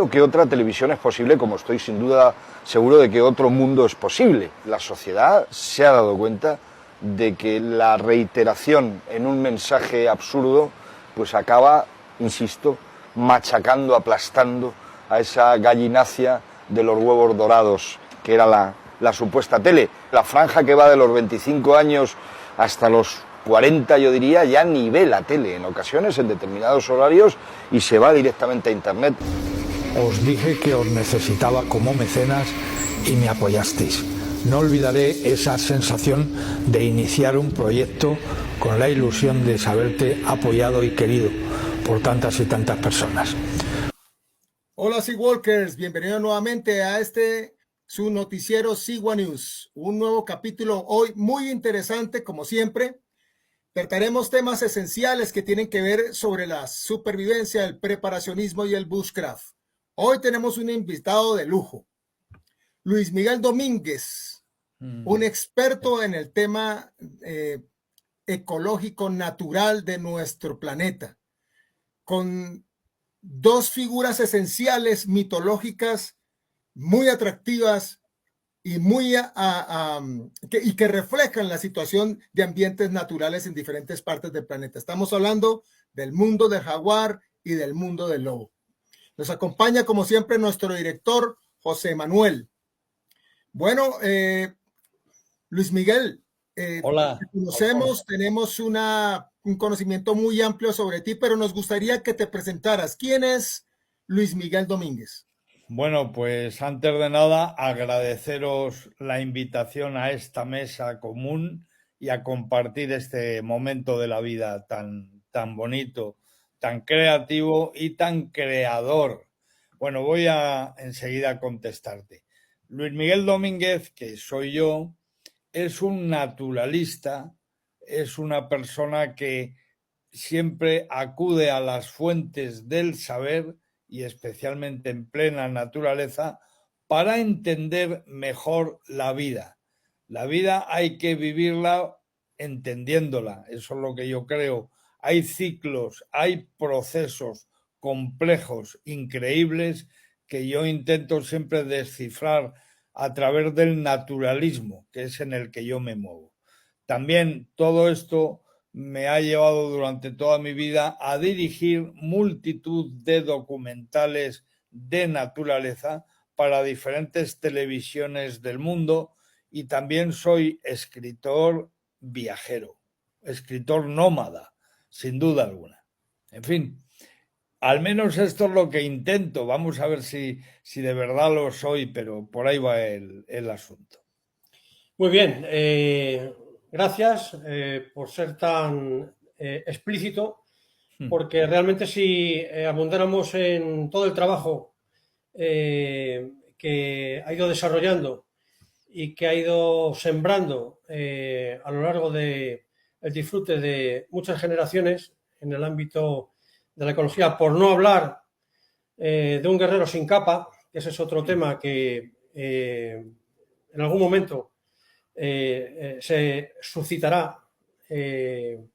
que otra televisión es posible, como estoy sin duda seguro de que otro mundo es posible. La sociedad se ha dado cuenta de que la reiteración en un mensaje absurdo pues acaba, insisto, machacando, aplastando a esa gallinacia de los huevos dorados que era la supuesta tele. La franja que va de los 25 años hasta los 40, yo diría, ya ni ve la tele en ocasiones, en determinados horarios, y se va directamente a Internet. Os dije que os necesitaba como mecenas y me apoyasteis. No olvidaré esa sensación de iniciar un proyecto con la ilusión de saberte apoyado y querido por tantas y tantas personas. Hola Seawalkers, bienvenidos nuevamente a su noticiero Sigua News. Un nuevo capítulo hoy muy interesante como siempre. Trataremos temas esenciales que tienen que ver sobre la supervivencia, el preparacionismo y el bushcraft. Hoy tenemos un invitado de lujo, Luis Miguel Domínguez, un experto en el tema ecológico natural de nuestro planeta, con dos figuras esenciales mitológicas muy atractivas y que reflejan la situación de ambientes naturales en diferentes partes del planeta. Estamos hablando del mundo del jaguar y del mundo del lobo. Nos acompaña, como siempre, nuestro director, José Manuel. Bueno, Luis Miguel, hola. Te conocemos, tenemos un conocimiento muy amplio sobre ti, pero nos gustaría que te presentaras. ¿Quién es Luis Miguel Domínguez? Bueno, pues antes de nada agradeceros la invitación a esta mesa común y a compartir este momento de la vida tan bonito, tan creativo y tan creador. Bueno, voy a enseguida contestarte. Luis Miguel Domínguez, que soy yo, es un naturalista, es una persona que siempre acude a las fuentes del saber y especialmente en plena naturaleza para entender mejor la vida. La vida hay que vivirla entendiéndola, eso es lo que yo creo. Hay ciclos, hay procesos complejos, increíbles, que yo intento siempre descifrar a través del naturalismo, que es en el que yo me muevo. También todo esto me ha llevado durante toda mi vida a dirigir multitud de documentales de naturaleza para diferentes televisiones del mundo y también soy escritor viajero, escritor nómada, sin duda alguna. En fin, al menos esto es lo que intento. Vamos a ver si de verdad lo soy, pero por ahí va el asunto. Muy bien, gracias por ser tan explícito, porque realmente si abundáramos en todo el trabajo que ha ido desarrollando y que ha ido sembrando a lo largo del disfrute de muchas generaciones en el ámbito de la ecología, por no hablar de un guerrero sin capa, que ese es otro tema que en algún momento se suscitará en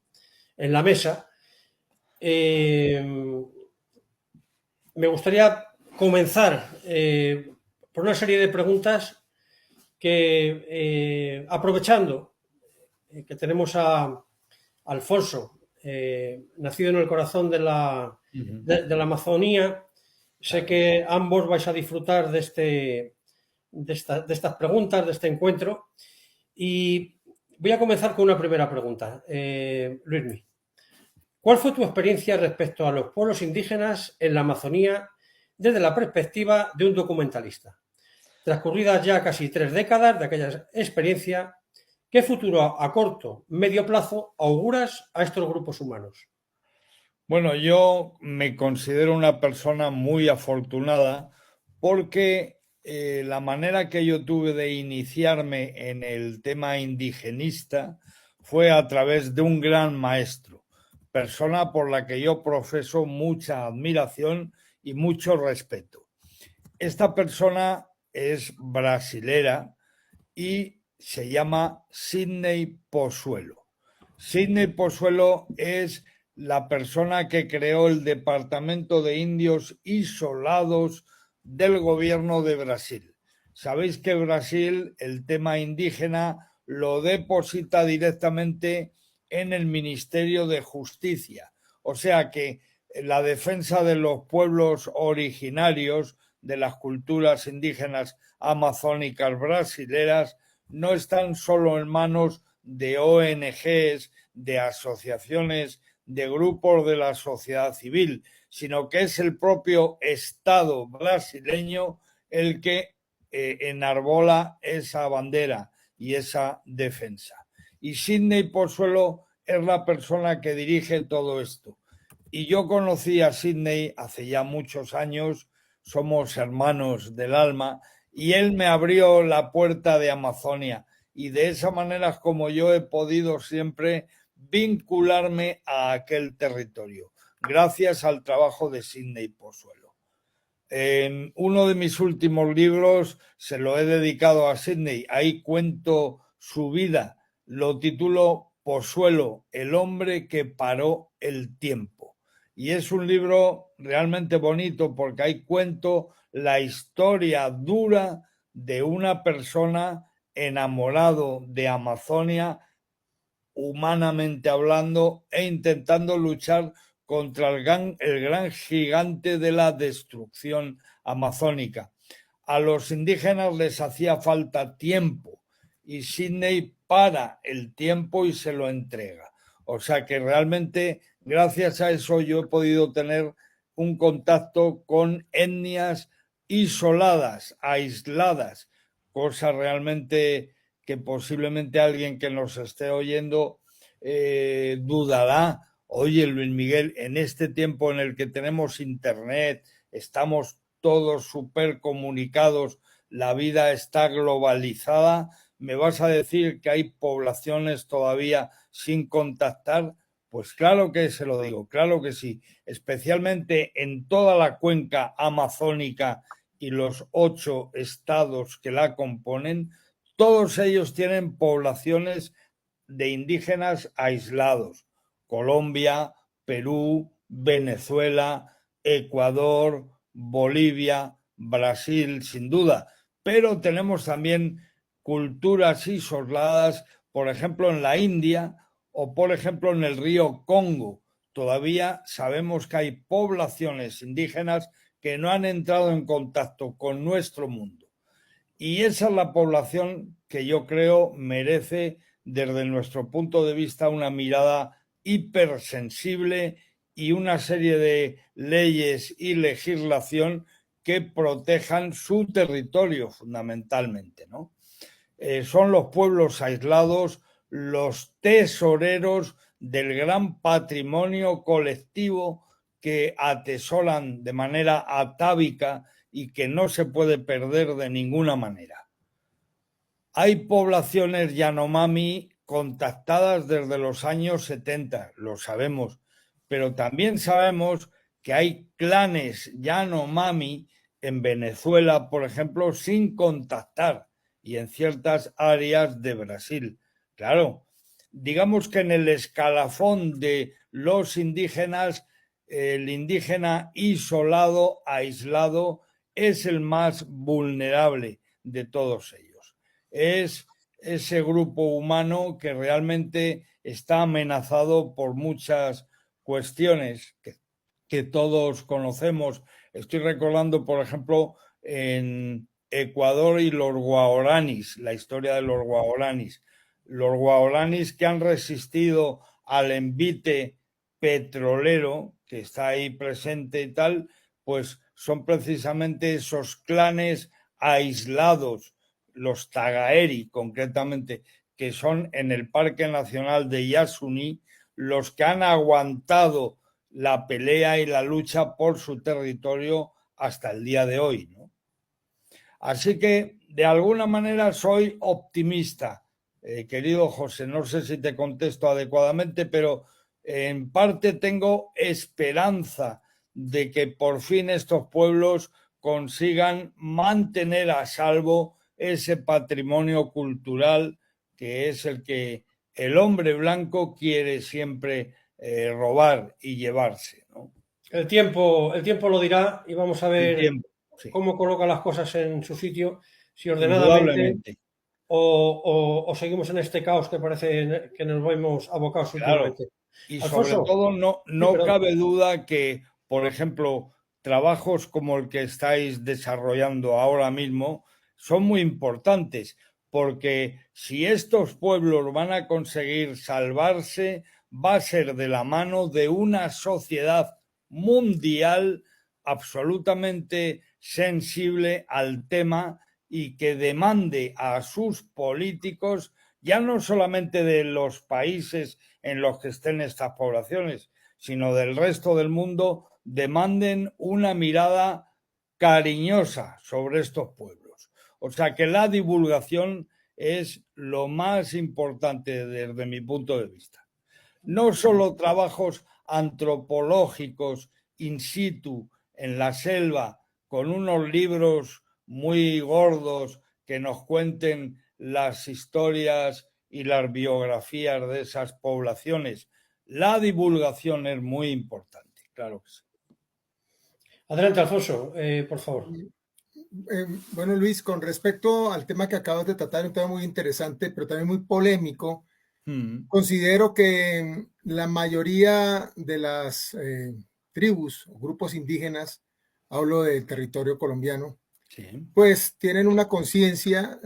la mesa. Me gustaría comenzar por una serie de preguntas que, aprovechando que tenemos a Alfonso, nacido en el corazón de la Amazonía, sé que ambos vais a disfrutar de estas preguntas, de este encuentro. Y voy a comenzar con una primera pregunta. Luismi, ¿cuál fue tu experiencia respecto a los pueblos indígenas en la Amazonía desde la perspectiva de un documentalista? Transcurridas ya casi 3 décadas de aquella experiencia, ¿qué futuro a corto, medio plazo auguras a estos grupos humanos? Bueno, yo me considero una persona muy afortunada porque la manera que yo tuve de iniciarme en el tema indigenista fue a través de un gran maestro, persona por la que yo profeso mucha admiración y mucho respeto. Esta persona es brasilera y se llama Sidney Pozuelo. Sidney Pozuelo es la persona que creó el Departamento de Indios Isolados del gobierno de Brasil. Sabéis que Brasil el tema indígena lo deposita directamente en el Ministerio de Justicia. O sea que la defensa de los pueblos originarios, de las culturas indígenas amazónicas brasileras, no están solo en manos de ONGs, de asociaciones, de grupos de la sociedad civil, sino que es el propio Estado brasileño el que enarbola esa bandera y esa defensa. Y Sidney Pozuelo es la persona que dirige todo esto. Y yo conocí a Sidney hace ya muchos años, somos hermanos del alma, y él me abrió la puerta de Amazonia. Y de esa manera es como yo he podido siempre vincularme a aquel territorio, gracias al trabajo de Sidney Pozuelo. En uno de mis últimos libros se lo he dedicado a Sidney, ahí cuento su vida, lo titulo Pozuelo, el hombre que paró el tiempo. Y es un libro realmente bonito porque ahí cuento la historia dura de una persona enamorado de Amazonia, humanamente hablando, e intentando luchar contra el gran gigante de la destrucción amazónica. A los indígenas les hacía falta tiempo y Sidney para el tiempo y se lo entrega. O sea que realmente gracias a eso yo he podido tener un contacto con etnias isoladas, aisladas, cosa realmente que posiblemente alguien que nos esté oyendo dudará. Oye, Luis Miguel, en este tiempo en el que tenemos internet, estamos todos súper comunicados, la vida está globalizada, ¿me vas a decir que hay poblaciones todavía sin contactar? Pues claro que se lo digo, claro que sí, especialmente en toda la cuenca amazónica y los 8 estados que la componen, todos ellos tienen poblaciones de indígenas aislados. Colombia, Perú, Venezuela, Ecuador, Bolivia, Brasil, sin duda. Pero tenemos también culturas isoladas, por ejemplo, en la India o, por ejemplo, en el río Congo. Todavía sabemos que hay poblaciones indígenas que no han entrado en contacto con nuestro mundo. Y esa es la población que yo creo merece, desde nuestro punto de vista, una mirada hipersensible y una serie de leyes y legislación que protejan su territorio fundamentalmente, ¿no? Son los pueblos aislados los tesoreros del gran patrimonio colectivo que atesoran de manera atávica y que no se puede perder de ninguna manera. Hay poblaciones Yanomami contactadas desde los años 70, lo sabemos, pero también sabemos que hay clanes Yanomami en Venezuela, por ejemplo, sin contactar, y en ciertas áreas de Brasil. Claro, digamos que en el escalafón de los indígenas, el indígena isolado, aislado, es el más vulnerable de todos ellos. Es ese grupo humano que realmente está amenazado por muchas cuestiones que todos conocemos. Estoy recordando, por ejemplo, en Ecuador y los guaraníes, la historia de los guaraníes. Los guaraníes que han resistido al envite petrolero que está ahí presente y tal, pues son precisamente esos clanes aislados, los Tagaeri concretamente, que son en el Parque Nacional de Yasuní, los que han aguantado la pelea y la lucha por su territorio hasta el día de hoy, ¿no? Así que, de alguna manera, soy optimista, querido José. No sé si te contesto adecuadamente, pero en parte tengo esperanza de que por fin estos pueblos consigan mantener a salvo ese patrimonio cultural que es el que el hombre blanco quiere siempre robar y llevarse, ¿no? El tiempo lo dirá y vamos a ver sí. cómo coloca las cosas en su sitio, si ordenadamente Indudablemente. o seguimos en este caos que parece que nos vemos abocados Claro. últimamente. Y sobre Alfonso, todo sí, no perdón. cabe duda que, por ejemplo, trabajos como el que estáis desarrollando ahora mismo son muy importantes, porque si estos pueblos van a conseguir salvarse, va a ser de la mano de una sociedad mundial absolutamente sensible al tema y que demande a sus políticos, ya no solamente de los países en los que estén estas poblaciones, sino del resto del mundo, demanden una mirada cariñosa sobre estos pueblos. O sea que la divulgación es lo más importante desde mi punto de vista. No solo trabajos antropológicos in situ en la selva con unos libros muy gordos que nos cuenten las historias y las biografías de esas poblaciones. La divulgación es muy importante, claro que sí. Adelante, Alfonso, por favor. Bueno, Luis, con respecto al tema que acabas de tratar, un tema muy interesante, pero también muy polémico, considero que la mayoría de las tribus o grupos indígenas, hablo del territorio colombiano, Sí. pues tienen una conciencia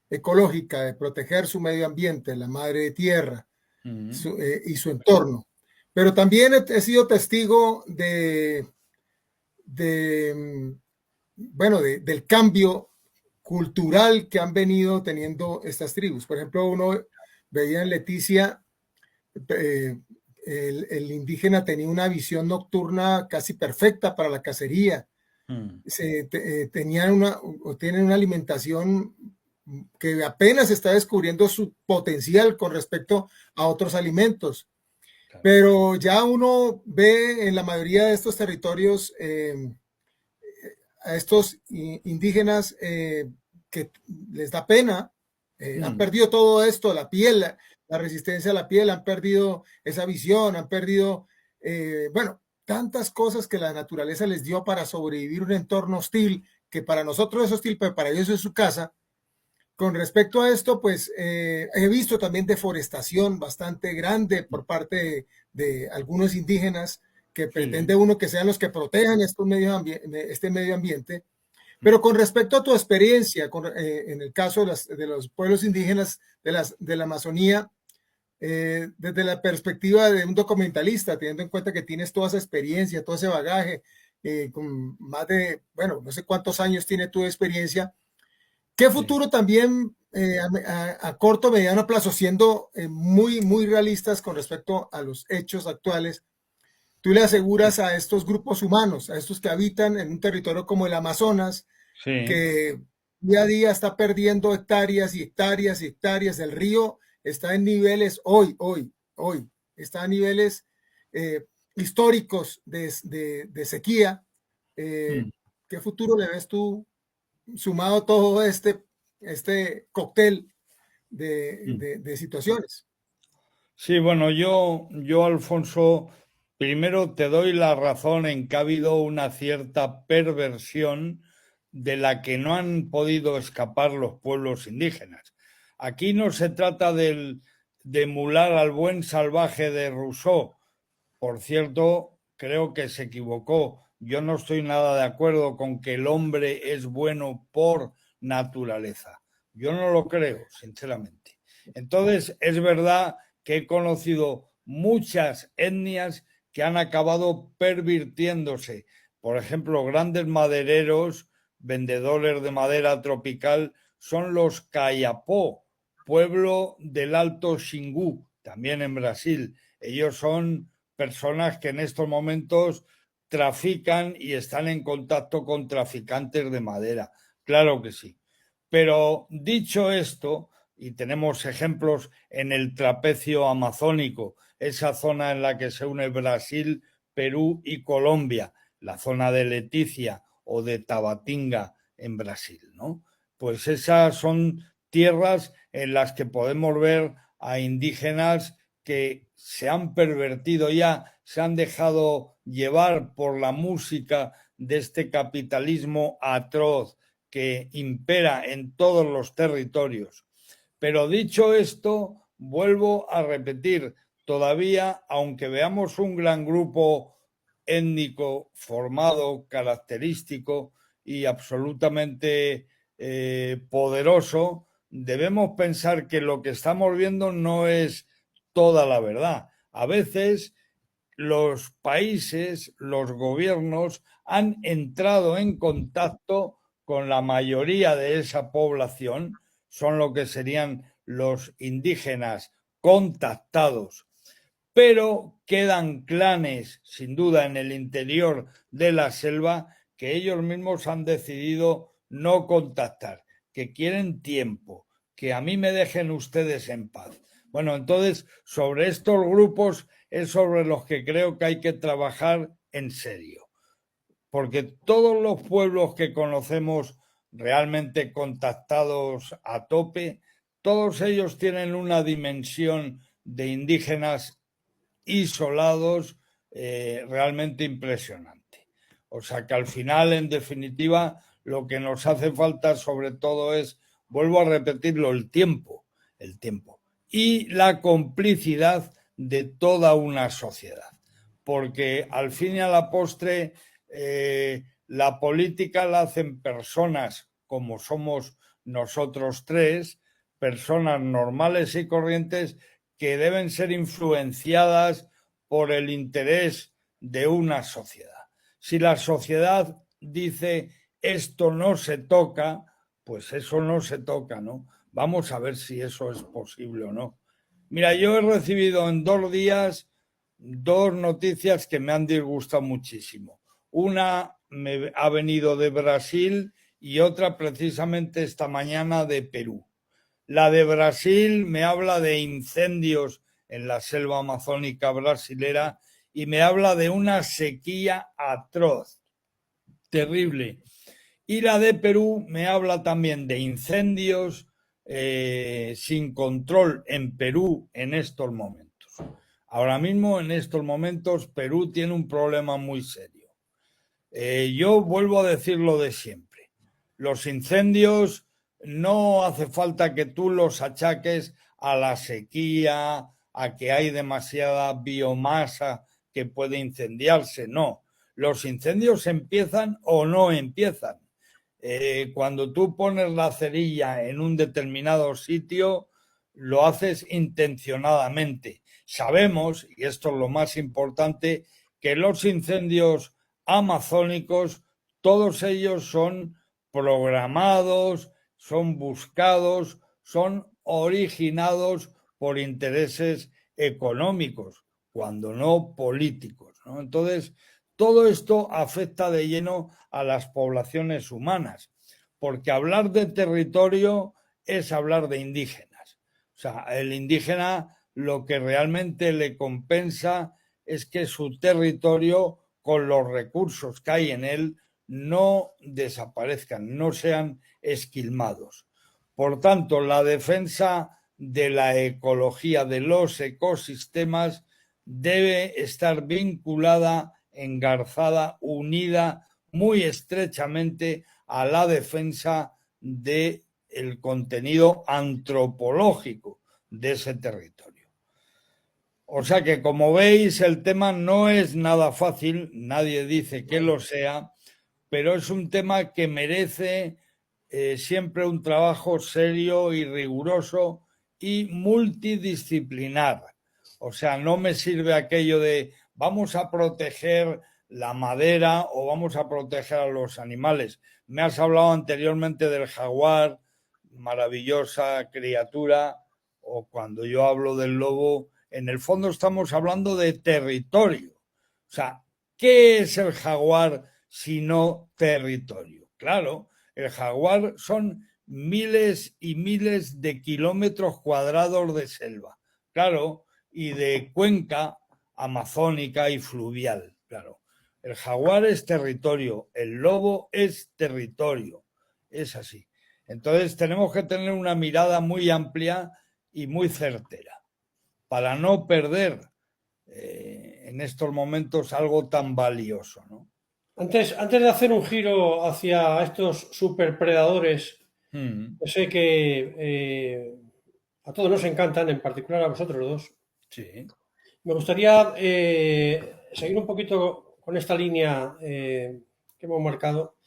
ecológica de proteger su medio ambiente, la madre tierra y su entorno. Pero también he sido testigo del cambio cultural que han venido teniendo estas tribus. Por ejemplo, uno veía en Leticia, el indígena tenía una visión nocturna casi perfecta para la cacería. Tienen una alimentación que apenas está descubriendo su potencial con respecto a otros alimentos. Claro. Pero ya uno ve en la mayoría de estos territorios a estos indígenas que les da pena, han perdido todo esto, la piel, la resistencia a la piel, han perdido esa visión, han perdido, tantas cosas que la naturaleza les dio para sobrevivir un entorno hostil, que para nosotros es hostil, pero para ellos es su casa. Con respecto a esto, pues he visto también deforestación bastante grande por parte de algunos indígenas que pretende uno que sean los que protejan este medio ambiente. Pero con respecto a tu experiencia, en el caso de los pueblos indígenas de la Amazonía, desde la perspectiva de un documentalista, teniendo en cuenta que tienes toda esa experiencia, todo ese bagaje, con más de, no sé cuántos años tiene tu experiencia, ¿qué futuro también a corto, mediano plazo, siendo muy, muy realistas con respecto a los hechos actuales, tú le aseguras a estos grupos humanos, a estos que habitan en un territorio como el Amazonas, que día a día está perdiendo hectáreas y hectáreas y hectáreas? El río está en niveles hoy, está a niveles históricos de sequía. ¿Qué futuro le ves tú, sumado todo este cóctel de situaciones? Sí, bueno, yo, Alfonso, primero te doy la razón en que ha habido una cierta perversión de la que no han podido escapar los pueblos indígenas. Aquí no se trata de emular al buen salvaje de Rousseau. Por cierto, creo que se equivocó. Yo no estoy nada de acuerdo con que el hombre es bueno por naturaleza. Yo no lo creo, sinceramente. Entonces, es verdad que he conocido muchas etnias que han acabado pervirtiéndose. Por ejemplo, grandes madereros, vendedores de madera tropical, son los Kayapó, pueblo del Alto Xingu, también en Brasil. Ellos son personas que en estos momentos trafican y están en contacto con traficantes de madera. Claro que sí. Pero dicho esto, y tenemos ejemplos en el trapecio amazónico, esa zona en la que se une Brasil, Perú y Colombia, la zona de Leticia o de Tabatinga en Brasil, ¿no? Pues esas son tierras en las que podemos ver a indígenas que se han pervertido ya, se han dejado llevar por la música de este capitalismo atroz que impera en todos los territorios. Pero dicho esto, vuelvo a repetir, todavía, aunque veamos un gran grupo étnico formado, característico y absolutamente poderoso, debemos pensar que lo que estamos viendo no es toda la verdad. A veces los países, los gobiernos han entrado en contacto con la mayoría de esa población, son lo que serían los indígenas contactados, pero quedan clanes, sin duda, en el interior de la selva que ellos mismos han decidido no contactar, que quieren tiempo, que a mí me dejen ustedes en paz. Bueno, entonces, sobre estos grupos es sobre los que creo que hay que trabajar en serio, porque todos los pueblos que conocemos realmente contactados a tope, todos ellos tienen una dimensión de indígenas isolados realmente impresionante. O sea que al final, en definitiva, lo que nos hace falta sobre todo es, vuelvo a repetirlo, el tiempo y la complicidad de toda una sociedad. Porque al fin y a la postre, la política la hacen personas como somos nosotros tres, personas normales y corrientes que deben ser influenciadas por el interés de una sociedad. Si la sociedad dice esto no se toca, pues eso no se toca, ¿no? Vamos a ver si eso es posible o no. Mira, yo he recibido en 2 días 2 noticias que me han disgustado muchísimo. Una me ha venido de Brasil y otra precisamente esta mañana de Perú. La de Brasil me habla de incendios en la selva amazónica brasilera y me habla de una sequía atroz, terrible. Y la de Perú me habla también de incendios sin control en Perú en estos momentos. Ahora mismo, en estos momentos, Perú tiene un problema muy serio. Yo vuelvo a decir lo de siempre. Los incendios no hace falta que tú los achaques a la sequía, a que hay demasiada biomasa que puede incendiarse. No, los incendios empiezan o no empiezan. Cuando tú pones la cerilla en un determinado sitio, lo haces intencionadamente. Sabemos, y esto es lo más importante, que los incendios amazónicos, todos ellos son programados, son buscados, son originados por intereses económicos, cuando no políticos, ¿no? Entonces, todo esto afecta de lleno a las poblaciones humanas, porque hablar de territorio es hablar de indígenas. O sea, el indígena lo que realmente le compensa es que su territorio, con los recursos que hay en él, no desaparezcan, no sean esquilmados. Por tanto, la defensa de la ecología, de los ecosistemas, debe estar vinculada, engarzada, unida muy estrechamente a la defensa del contenido antropológico de ese territorio. O sea que, como veis, el tema no es nada fácil, nadie dice que lo sea, pero es un tema que merece siempre un trabajo serio y riguroso y multidisciplinar. O sea, no me sirve aquello de vamos a proteger la madera o vamos a proteger a los animales. Me has hablado anteriormente del jaguar, maravillosa criatura, o cuando yo hablo del lobo, en el fondo estamos hablando de territorio. O sea, ¿qué es el jaguar sino territorio? Claro, el jaguar son miles y miles de kilómetros cuadrados de selva, claro, y de cuenca amazónica y fluvial, claro. El jaguar es territorio, el lobo es territorio, es así. Entonces tenemos que tener una mirada muy amplia y muy certera para no perder en estos momentos algo tan valioso, ¿no? Antes de hacer un giro hacia estos superpredadores, yo sé que a todos nos encantan, en particular a vosotros dos. Sí. Me gustaría seguir un poquito con esta línea que hemos marcado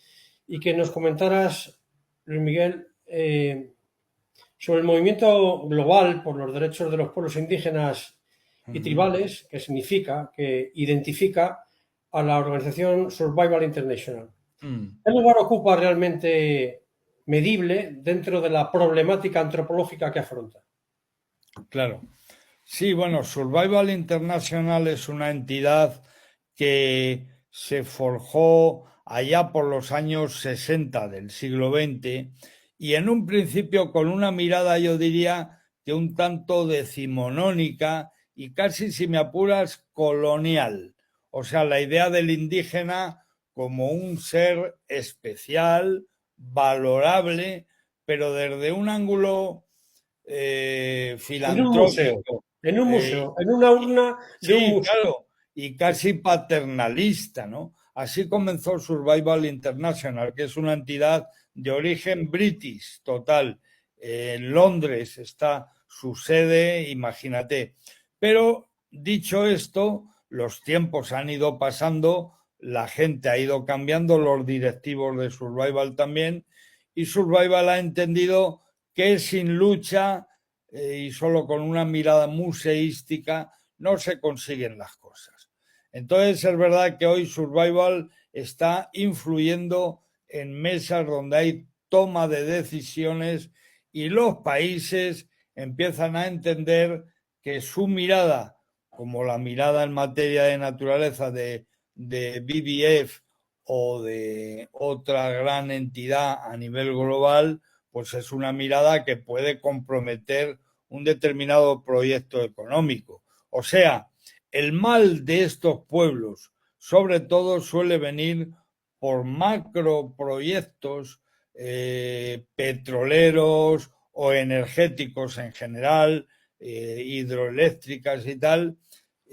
y que nos comentaras, Luis Miguel, sobre el movimiento global por los derechos de los pueblos indígenas y tribales, que identifica a la organización Survival International. ¿Qué lugar ocupa realmente medible dentro de la problemática antropológica que afronta? Claro. Sí, bueno, Survival International es una entidad que se forjó allá por los años 60 del siglo XX y en un principio con una mirada, yo diría, que un tanto decimonónica y casi, si me apuras, colonial. O sea, la idea del indígena como un ser especial, valorable, pero desde un ángulo En un museo, filantrópico. en una urna de un Sí, museo. claro, y casi paternalista, ¿no? Así comenzó Survival International, que es una entidad de origen british total. En Londres está su sede, imagínate. Pero dicho esto, los tiempos han ido pasando, la gente ha ido cambiando, los directivos de Survival también, y Survival ha entendido que sin lucha y solo con una mirada museística no se consiguen las cosas. Entonces es verdad que hoy Survival está influyendo en mesas donde hay toma de decisiones y los países empiezan a entender que su mirada, como la mirada en materia de naturaleza de BBF o de otra gran entidad a nivel global, pues es una mirada que puede comprometer un determinado proyecto económico. O sea, el mal de estos pueblos, sobre todo, suele venir por macroproyectos petroleros o energéticos en general, hidroeléctricas y tal.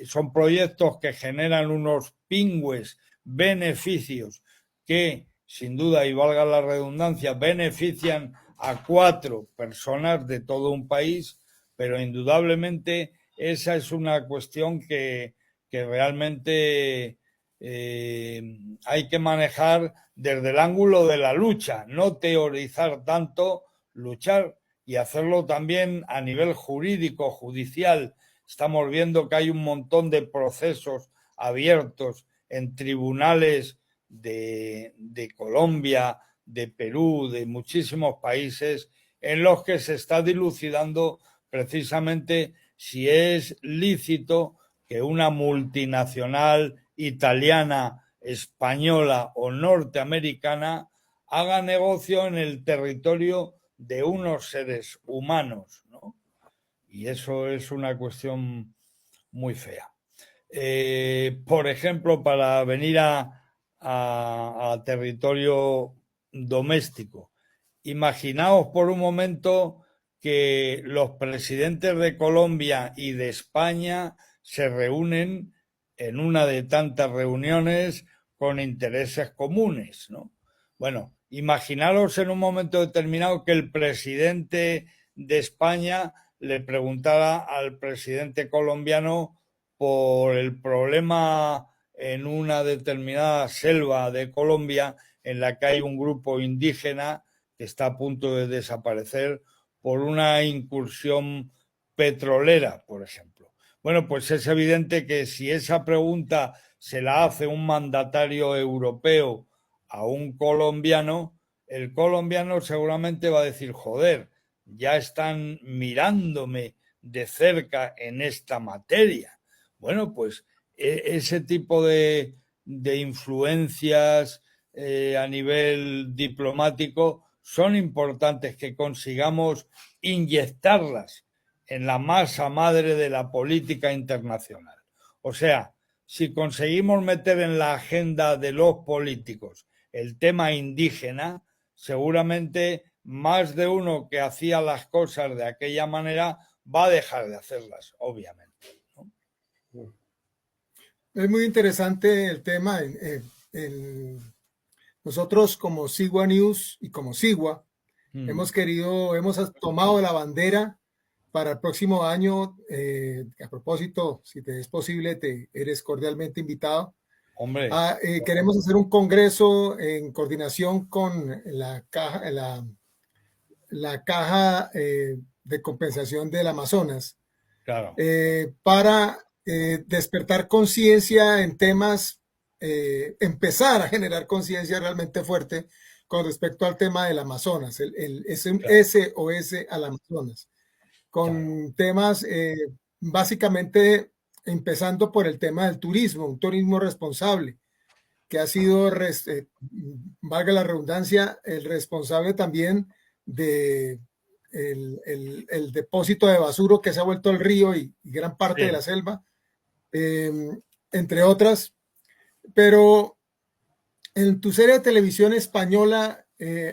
Son proyectos que generan unos pingües beneficios que, sin duda, y valga la redundancia, benefician a 4 personas de todo un país, pero indudablemente esa es una cuestión que realmente hay que manejar desde el ángulo de la lucha, no teorizar tanto, luchar y hacerlo también a nivel jurídico, judicial. Estamos viendo que hay un montón de procesos abiertos en tribunales de Colombia, de Perú, de muchísimos países, en los que se está dilucidando precisamente si es lícito que una multinacional italiana, española o norteamericana haga negocio en el territorio de unos seres humanos, ¿no? Y eso es una cuestión muy fea. Por ejemplo, para venir a territorio doméstico, imaginaos por un momento que los presidentes de Colombia y de España se reúnen en una de tantas reuniones con intereses comunes, ¿no? Bueno, imaginaros en un momento determinado que el presidente de España le preguntara al presidente colombiano por el problema en una determinada selva de Colombia en la que hay un grupo indígena que está a punto de desaparecer por una incursión petrolera, por ejemplo. Bueno, pues es evidente que si esa pregunta se la hace un mandatario europeo a un colombiano, el colombiano seguramente va a decir, joder, ya están mirándome de cerca en esta materia. Bueno, pues ese tipo de influencias a nivel diplomático son importantes, que consigamos inyectarlas en la masa madre de la política internacional. O sea, si conseguimos meter en la agenda de los políticos el tema indígena, seguramente más de uno que hacía las cosas de aquella manera va a dejar de hacerlas, obviamente, ¿no? Es muy interesante el tema. nosotros como Sigua News y como Sigua hemos tomado la bandera para el próximo año. A propósito, si te es posible, eres cordialmente invitado. Hombre. Queremos hacer un congreso en coordinación con la caja de compensación del Amazonas. Claro. Para despertar conciencia en temas, empezar a generar conciencia realmente fuerte con respecto al tema del Amazonas, el SOS al Amazonas, con temas básicamente empezando por el tema del turismo, un turismo responsable, que ha sido, valga la redundancia, el responsable también de el depósito de basura que se ha vuelto el río y gran parte de la selva, entre otras. Pero en tu serie de televisión española,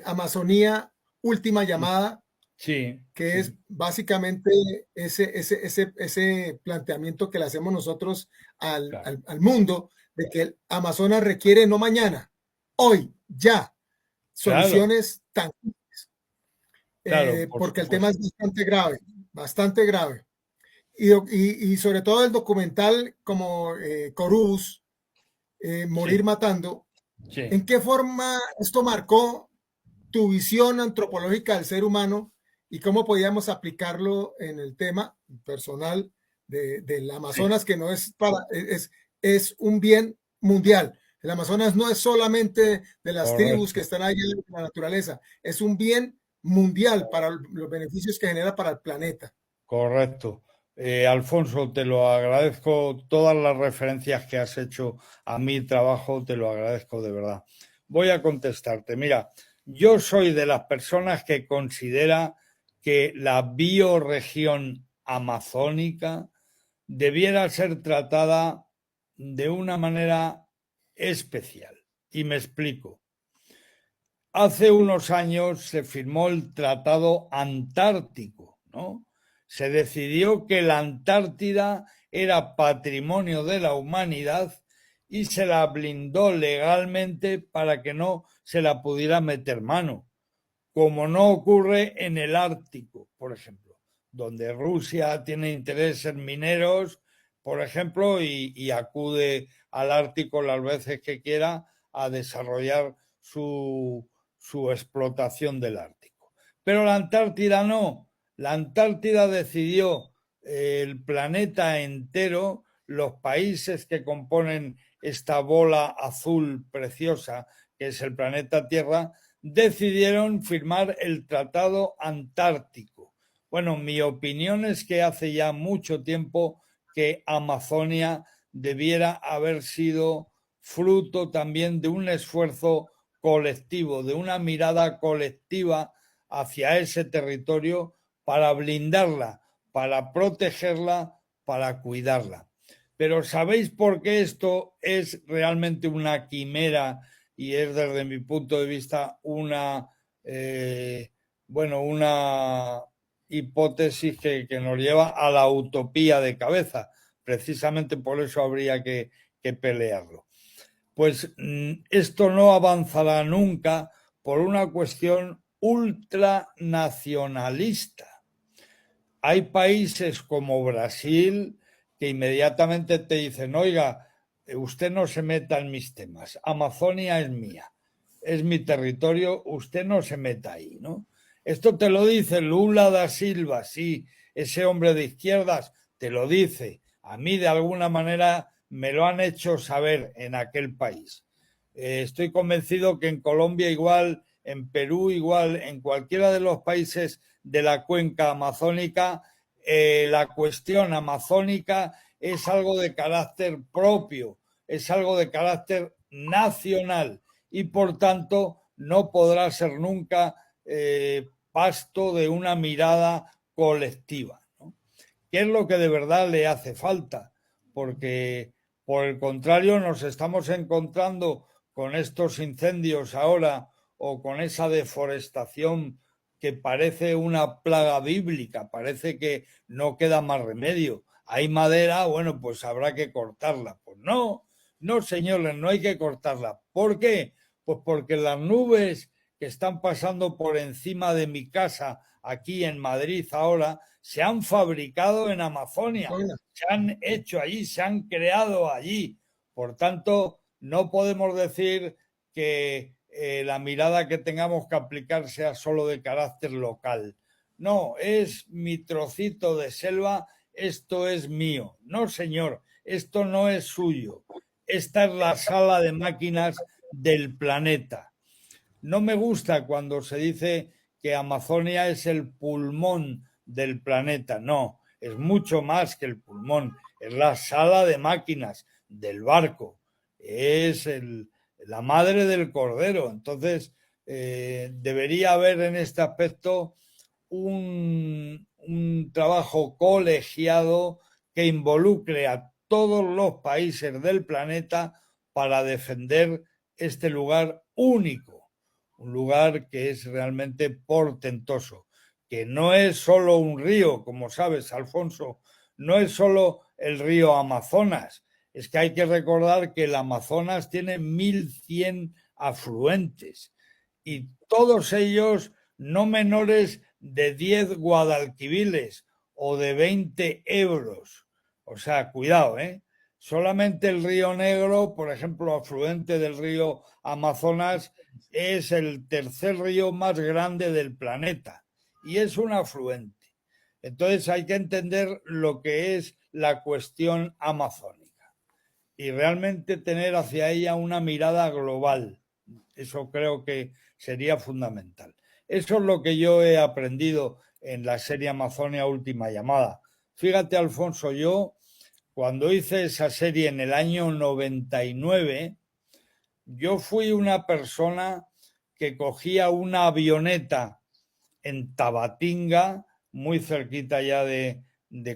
Amazonía, Última Llamada, que es básicamente ese planteamiento que le hacemos nosotros al mundo, de que el Amazonas requiere no mañana, hoy, ya, soluciones tangibles. Porque el tema es bastante grave. Y sobre todo el documental como Corus, Morir Matando, ¿en qué forma esto marcó tu visión antropológica del ser humano y cómo podíamos aplicarlo en el tema personal del Amazonas, que no es es un bien mundial? El Amazonas no es solamente de las tribus que están allá en la naturaleza, es un bien mundial para los beneficios que genera para el planeta. Correcto. Alfonso, te lo agradezco, todas las referencias que has hecho a mi trabajo, te lo agradezco de verdad. Voy a contestarte. Mira, yo soy de las personas que considera que la bioregión amazónica debiera ser tratada de una manera especial. Y me explico. Hace unos años se firmó el Tratado Antártico, ¿no? Se decidió que la Antártida era patrimonio de la humanidad y se la blindó legalmente para que no se la pudiera meter mano, como no ocurre en el Ártico, por ejemplo, donde Rusia tiene intereses mineros, por ejemplo, y acude al Ártico las veces que quiera a desarrollar su explotación del Ártico. Pero la Antártida no. La Antártida decidió el planeta entero, los países que componen esta bola azul preciosa que es el planeta Tierra, decidieron firmar el Tratado Antártico. Bueno, mi opinión es que hace ya mucho tiempo que Amazonia debiera haber sido fruto también de un esfuerzo colectivo, de una mirada colectiva hacia ese territorio para blindarla, para protegerla, para cuidarla. Pero ¿sabéis por qué esto es realmente una quimera y es desde mi punto de vista una hipótesis que nos lleva a la utopía de cabeza? Precisamente por eso habría que pelearlo. Pues esto no avanzará nunca por una cuestión ultranacionalista. Hay países como Brasil que inmediatamente te dicen, oiga, usted no se meta en mis temas, Amazonia es mía, es mi territorio, usted no se meta ahí, ¿no? Esto te lo dice Lula da Silva, sí, ese hombre de izquierdas te lo dice. A mí de alguna manera me lo han hecho saber en aquel país. Estoy convencido que en Colombia igual, en Perú igual, en cualquiera de los países de la cuenca amazónica, la cuestión amazónica es algo de carácter propio, es algo de carácter nacional y por tanto no podrá ser nunca pasto de una mirada colectiva, ¿no? ¿Qué es lo que de verdad le hace falta? Porque por el contrario nos estamos encontrando con estos incendios ahora o con esa deforestación que parece una plaga bíblica, parece que no queda más remedio. Hay madera, bueno, pues habrá que cortarla. Pues no, No, señores, no hay que cortarla. ¿Por qué? Pues porque las nubes que están pasando por encima de mi casa aquí en Madrid ahora se han fabricado en Amazonia, se han hecho allí, se han creado allí. Por tanto, no podemos decir que la mirada que tengamos que aplicar sea solo de carácter local. No, es mi trocito de selva, esto es mío. No, señor, esto no es suyo. Esta es la sala de máquinas del planeta. No me gusta cuando se dice que Amazonia es el pulmón del planeta. No, es mucho más que el pulmón. Es la sala de máquinas del barco. Es la madre del cordero. Entonces, debería haber en este aspecto un trabajo colegiado que involucre a todos los países del planeta para defender este lugar único, un lugar que es realmente portentoso, que no es solo un río, como sabes, Alfonso, no es solo el río Amazonas, es que hay que recordar que el Amazonas tiene 1.100 afluentes y todos ellos no menores de 10 guadalquiviles o de 20 euros. O sea, cuidado, ¿eh? Solamente el río Negro, por ejemplo, afluente del río Amazonas, es el tercer río más grande del planeta y es un afluente. Entonces hay que entender lo que es la cuestión amazónica y realmente tener hacia ella una mirada global. Eso creo que sería fundamental. Eso es lo que yo he aprendido en la serie Amazonia Última Llamada. Fíjate, Alfonso, yo cuando hice esa serie en el año 99, yo fui una persona que cogía una avioneta en Tabatinga, muy cerquita ya de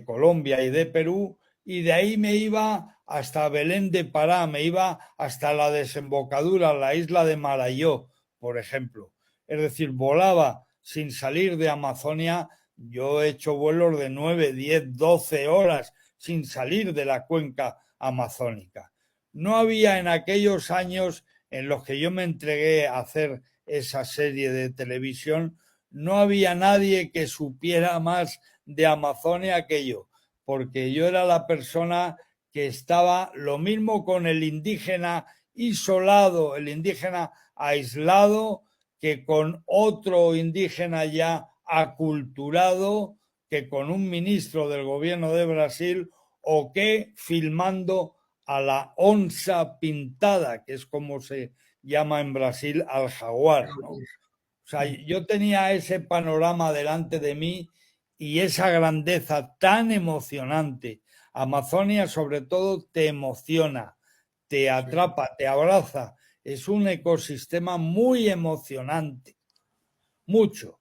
Colombia y de Perú, y de ahí me iba hasta Belén de Pará, me iba hasta la desembocadura, la isla de Marayó, por ejemplo. Es decir, volaba sin salir de Amazonia. Yo he hecho vuelos de 9, 10, 12 horas sin salir de la cuenca amazónica. No había en aquellos años en los que yo me entregué a hacer esa serie de televisión, no había nadie que supiera más de Amazonia que yo, porque yo era la persona que estaba lo mismo con el indígena isolado, el indígena aislado, que con otro indígena ya aculturado, que con un ministro del gobierno de Brasil o que filmando a la onza pintada, que es como se llama en Brasil al jaguar, ¿no? O sea, yo tenía ese panorama delante de mí y esa grandeza tan emocionante. Amazonia sobre todo te emociona, te atrapa, te abraza. Es un ecosistema muy emocionante, mucho.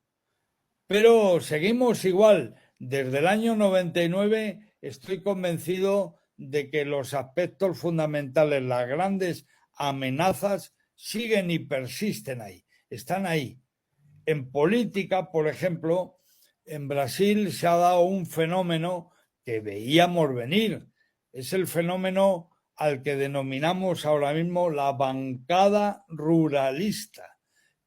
Pero seguimos igual. Desde el año 99 estoy convencido de que los aspectos fundamentales, las grandes amenazas, siguen y persisten ahí, están ahí. En política, por ejemplo, en Brasil se ha dado un fenómeno que veíamos venir. Es el fenómeno al que denominamos ahora mismo la bancada ruralista,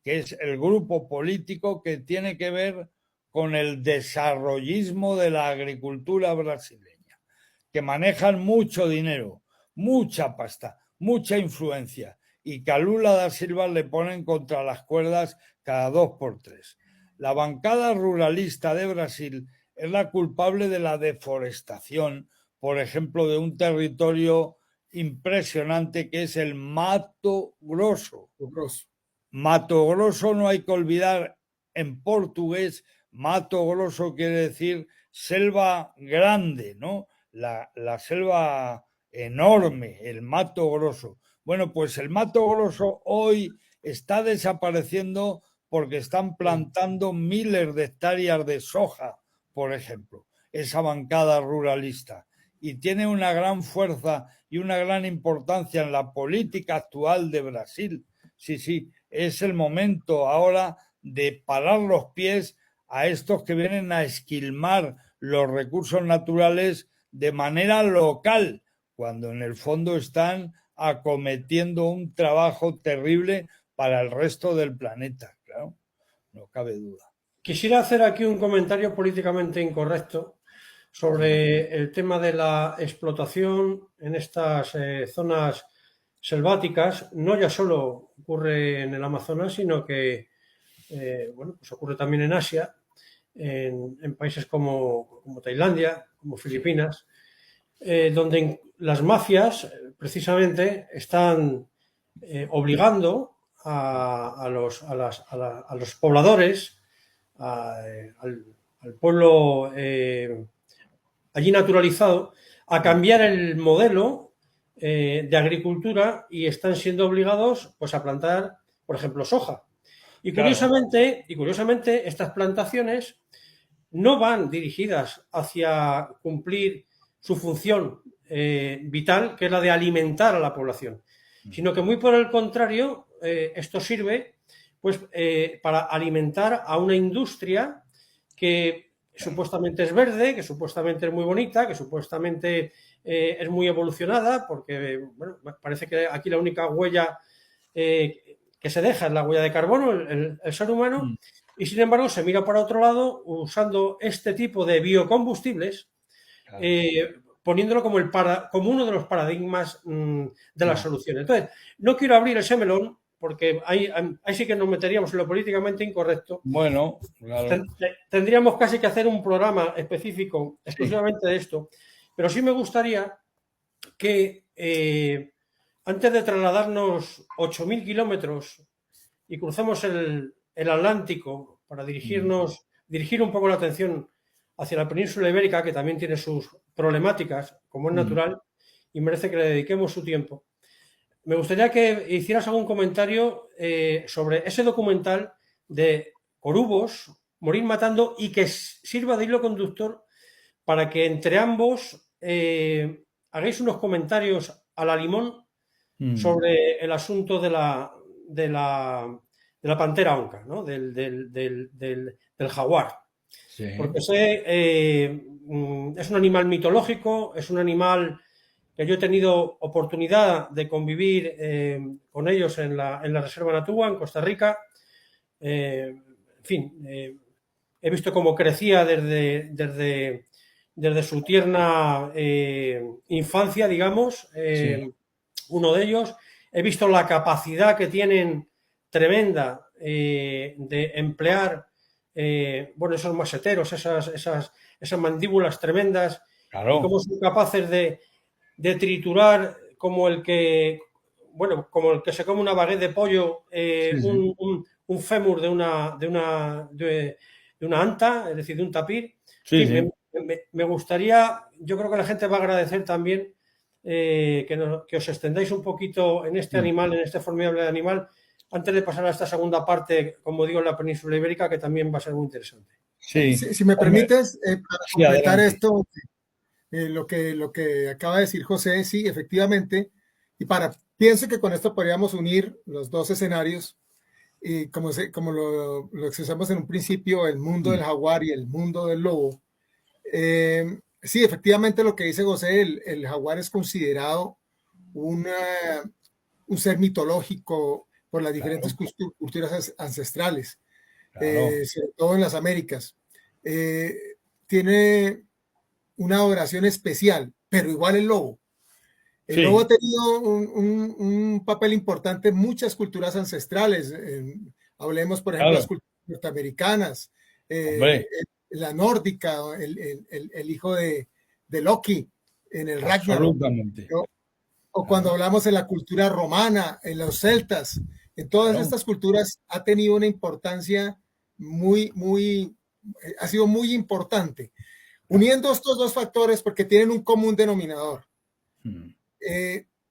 que es el grupo político que tiene que ver con el desarrollismo de la agricultura brasileña, que manejan mucho dinero, mucha pasta, mucha influencia, y que a Lula da Silva le ponen contra las cuerdas cada 2 por 3. La bancada ruralista de Brasil es la culpable de la deforestación, por ejemplo, de un territorio impresionante que es el Mato Grosso. Mato Grosso no hay que olvidar, en portugués, Mato Grosso quiere decir selva grande, ¿no? La selva enorme, el Mato Grosso. Bueno, pues el Mato Grosso hoy está desapareciendo porque están plantando miles de hectáreas de soja, por ejemplo, esa bancada ruralista. Y tiene una gran fuerza y una gran importancia en la política actual de Brasil. Sí, sí, es el momento ahora de parar los pies a estos que vienen a esquilmar los recursos naturales de manera local, cuando en el fondo están acometiendo un trabajo terrible para el resto del planeta, claro, no cabe duda. Quisiera hacer aquí un comentario políticamente incorrecto sobre el tema de la explotación en estas zonas selváticas. No ya solo ocurre en el Amazonas, sino que pues ocurre también en Asia, en países como Tailandia, como Filipinas, donde las mafias precisamente están obligando a los pobladores, al pueblo allí naturalizado, a cambiar el modelo de agricultura, y están siendo obligados pues a plantar, por ejemplo, soja. Y curiosamente, estas plantaciones no van dirigidas hacia cumplir su función vital, que es la de alimentar a la población, sino que muy por el contrario, esto sirve pues para alimentar a una industria que supuestamente es verde, que supuestamente es muy bonita, que supuestamente es muy evolucionada, porque bueno, parece que aquí la única huella que se deja es la huella de carbono, el ser humano, y sin embargo se mira para otro lado usando este tipo de biocombustibles, poniéndolo como uno de los paradigmas de las soluciones. Entonces, no quiero abrir ese melón, porque ahí sí que nos meteríamos en lo políticamente incorrecto. Bueno, claro. Tendríamos casi que hacer un programa específico exclusivamente de esto, pero sí me gustaría que antes de trasladarnos 8.000 kilómetros y crucemos el Atlántico para dirigir un poco la atención hacia la península ibérica, que también tiene sus problemáticas, como es natural, y merece que le dediquemos su tiempo, me gustaría que hicieras algún comentario sobre ese documental de Corubos, Morir matando, y que sirva de hilo conductor para que entre ambos hagáis unos comentarios a la limón sobre el asunto de la pantera onca, ¿no? del jaguar. Sí. Porque es un animal mitológico, es un animal que yo he tenido oportunidad de convivir con ellos en la Reserva Natua, en Costa Rica. En fin, he visto cómo crecía desde su tierna infancia, digamos, uno de ellos. He visto la capacidad que tienen tremenda de emplear esos maseteros, esas mandíbulas tremendas, claro. Y cómo son capaces de triturar como el que se come una baguette de pollo, un fémur de una anta, es decir, de un tapir. Me gustaría, yo creo que la gente va a agradecer también que os extendáis un poquito en este animal, en este formidable animal, antes de pasar a esta segunda parte, como digo, en la península ibérica, que también va a ser muy interesante. Si me permites, para completar esto, lo que acaba de decir José, sí, efectivamente, y pienso que con esto podríamos unir los dos escenarios, y como lo expresamos en un principio, el mundo del jaguar y el mundo del lobo. Sí, efectivamente lo que dice José, el jaguar es considerado un ser mitológico por las diferentes culturas ancestrales, sobre todo en las Américas. Tiene una adoración especial, pero igual el lobo. El lobo ha tenido un papel importante en muchas culturas ancestrales. Hablemos, por ejemplo, de las culturas norteamericanas, la nórdica, el hijo de Loki en el Ragnarok. O cuando hablamos en la cultura romana, en los celtas, en todas estas culturas ha tenido una importancia ha sido muy importante. Uniendo estos dos factores porque tienen un común denominador.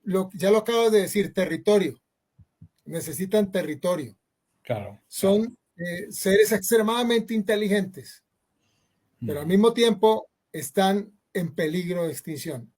Ya lo acabas de decir, territorio. Necesitan territorio. Claro. Son seres extremadamente inteligentes, pero al mismo tiempo están en peligro de extinción.